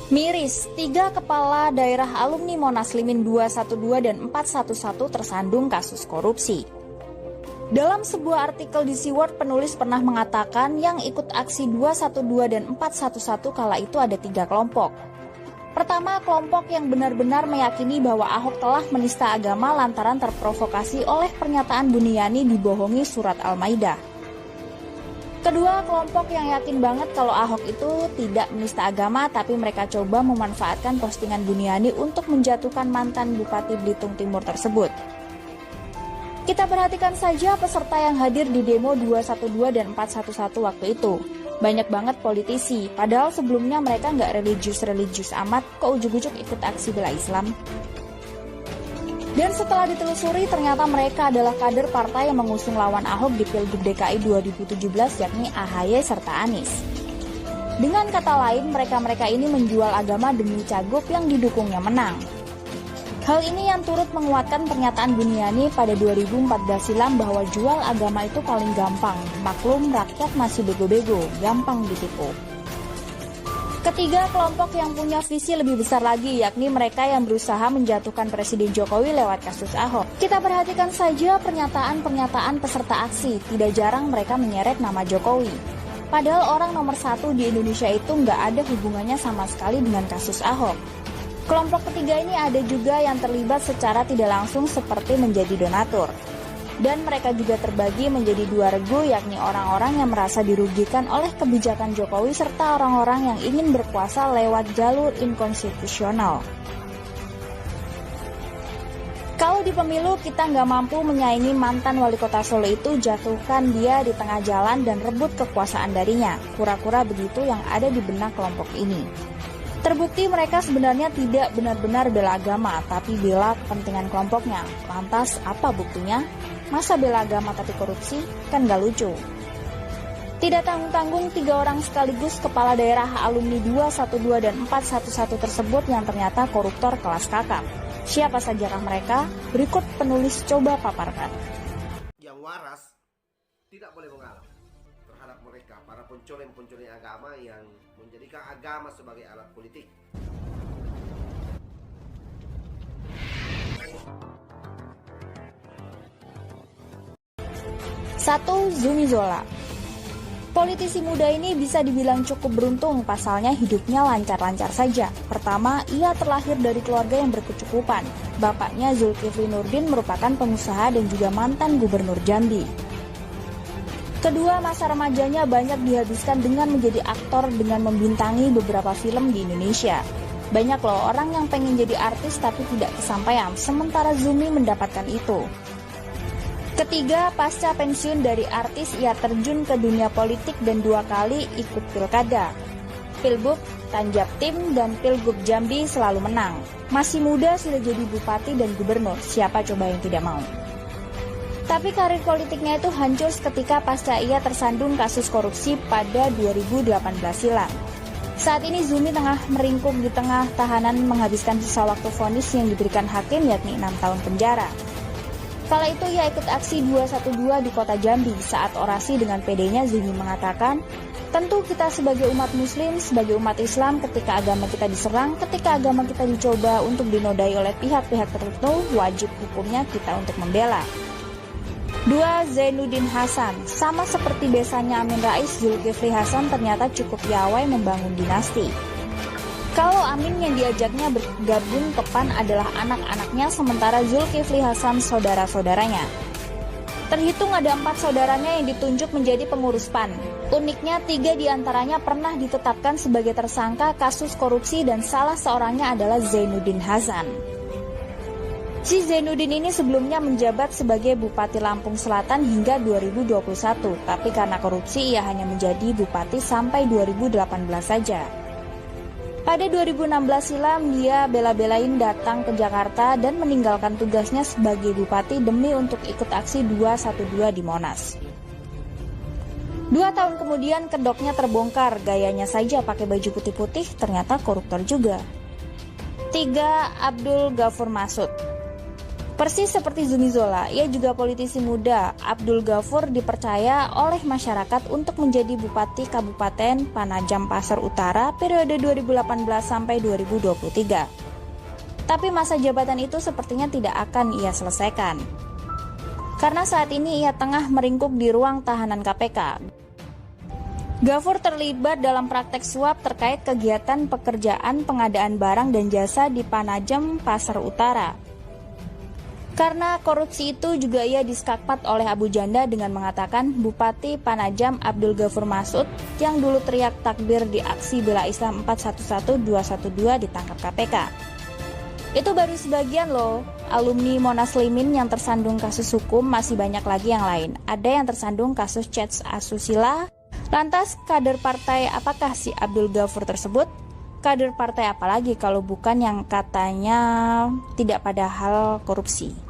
Miris, 3 kepala daerah alumni Monas Limin 212 dan 411 tersandung kasus korupsi. Dalam sebuah artikel di Seaworld, penulis pernah mengatakan yang ikut aksi 212 dan 411 kala itu ada 3 kelompok. Pertama, kelompok yang benar-benar meyakini bahwa Ahok telah menista agama lantaran terprovokasi oleh pernyataan Buniyani dibohongi surat Al-Maidah. Kedua, kelompok yang yakin banget kalau Ahok itu tidak menista agama, tapi mereka coba memanfaatkan postingan Buniyani untuk menjatuhkan mantan Bupati Belitung Timur tersebut. Kita perhatikan saja peserta yang hadir di demo 212 dan 411 waktu itu. Banyak banget politisi, padahal sebelumnya mereka nggak religius amat, kok ujuk-ujuk ikut aksi bela Islam. Dan setelah ditelusuri, ternyata mereka adalah kader partai yang mengusung lawan Ahok di Pilgub DKI 2017, yakni AHY serta Anies. Dengan kata lain, mereka-mereka ini menjual agama demi cagup yang didukungnya menang. Hal ini yang turut menguatkan pernyataan Buniyani pada 2014 silam bahwa jual agama itu paling gampang. Maklum, rakyat masih bego-bego, gampang ditipu. Ketiga, kelompok yang punya visi lebih besar lagi, yakni mereka yang berusaha menjatuhkan Presiden Jokowi lewat kasus Ahok. Kita perhatikan saja pernyataan-pernyataan peserta aksi, tidak jarang mereka menyeret nama Jokowi. Padahal orang nomor 1 di Indonesia itu nggak ada hubungannya sama sekali dengan kasus Ahok. Kelompok ketiga ini ada juga yang terlibat secara tidak langsung seperti menjadi donatur. Dan mereka juga terbagi menjadi 2 regu, yakni orang-orang yang merasa dirugikan oleh kebijakan Jokowi serta orang-orang yang ingin berkuasa lewat jalur inkonstitusional. Kalau di pemilu kita nggak mampu menyaingi mantan wali kota Solo itu, jatuhkan dia di tengah jalan dan rebut kekuasaan darinya. Kura-kura begitu yang ada di benak kelompok ini. Terbukti mereka sebenarnya tidak benar-benar bela agama, tapi bela kepentingan kelompoknya. Lantas apa buktinya? Masa bela agama tapi korupsi? Kan gak lucu. Tidak tanggung-tanggung 3 orang sekaligus kepala daerah alumni 212 dan 411 tersebut yang ternyata koruptor kelas kakap. Siapa sajakah mereka? Berikut penulis coba paparkan. Yang waras tidak boleh mengalah terhadap mereka, para pencoleng-pencoleng agama yang menjadikan agama sebagai alat politik. Satu, Zumi Zola. Politisi muda ini bisa dibilang cukup beruntung, pasalnya hidupnya lancar-lancar saja. Pertama, ia terlahir dari keluarga yang berkecukupan. Bapaknya Zulkifli Nurdin merupakan pengusaha dan juga mantan gubernur Jambi. Kedua, masa remajanya banyak dihabiskan dengan menjadi aktor dengan membintangi beberapa film di Indonesia. Banyak loh orang yang pengen jadi artis tapi tidak kesampaian, sementara Zumi mendapatkan itu. Ketiga, pasca pensiun dari artis, ia terjun ke dunia politik dan 2 kali ikut pilkada. Pilgub Tanjab Tim dan Pilgub Jambi selalu menang. Masih muda sudah jadi bupati dan gubernur, siapa coba yang tidak mau? Tapi karir politiknya itu hancur ketika pasca ia tersandung kasus korupsi pada 2018 silam. Saat ini Zumi tengah meringkuk di tengah tahanan menghabiskan sisa waktu vonis yang diberikan hakim, yakni 6 tahun penjara. Kala itu ia ikut aksi 212 di kota Jambi. Saat orasi dengan PD-nya, Zumi mengatakan, tentu kita sebagai umat muslim, sebagai umat Islam, ketika agama kita diserang, ketika agama kita dicoba untuk dinodai oleh pihak-pihak tertentu, wajib hukumnya kita untuk membela. 2. Zainuddin Hasan. Sama seperti besannya Amin Rais, Zulkifli Hasan ternyata cukup piawai membangun dinasti. Kalau Amin yang diajaknya bergabung ke PAN adalah anak-anaknya, sementara Zulkifli Hasan saudara-saudaranya. Terhitung ada 4 saudaranya yang ditunjuk menjadi pengurus PAN. Uniknya 3 diantaranya pernah ditetapkan sebagai tersangka kasus korupsi dan salah seorangnya adalah Zainuddin Hasan. Si Zainuddin ini sebelumnya menjabat sebagai Bupati Lampung Selatan hingga 2021, tapi karena korupsi ia hanya menjadi bupati sampai 2018 saja. Pada 2016 silam, dia bela-belain datang ke Jakarta dan meninggalkan tugasnya sebagai bupati demi untuk ikut aksi 212 di Monas. 2 tahun kemudian kedoknya terbongkar, gayanya saja pakai baju putih-putih, ternyata koruptor juga. 3. Abdul Ghafur Masud. Persis seperti Zumi Zola, ia juga politisi muda. Abdul Ghafur dipercaya oleh masyarakat untuk menjadi Bupati Kabupaten Panajam Pasar Utara periode 2018 sampai 2023. Tapi masa jabatan itu sepertinya tidak akan ia selesaikan. Karena saat ini ia tengah meringkuk di ruang tahanan KPK. Ghafur terlibat dalam praktek suap terkait kegiatan pekerjaan pengadaan barang dan jasa di Panajam Pasar Utara. Karena korupsi itu juga ia diskakmat oleh Abu Janda dengan mengatakan Bupati Panajam Abdul Ghafur Masud yang dulu teriak takbir di aksi bela Islam 411212 ditangkap KPK. Itu baru sebagian loh. Alumni Monaslimin yang tersandung kasus hukum masih banyak lagi yang lain. Ada yang tersandung kasus chat asusila. Lantas kader partai apakah si Abdul Ghafur tersebut? Kader partai apalagi kalau bukan yang katanya tidak pada hal korupsi.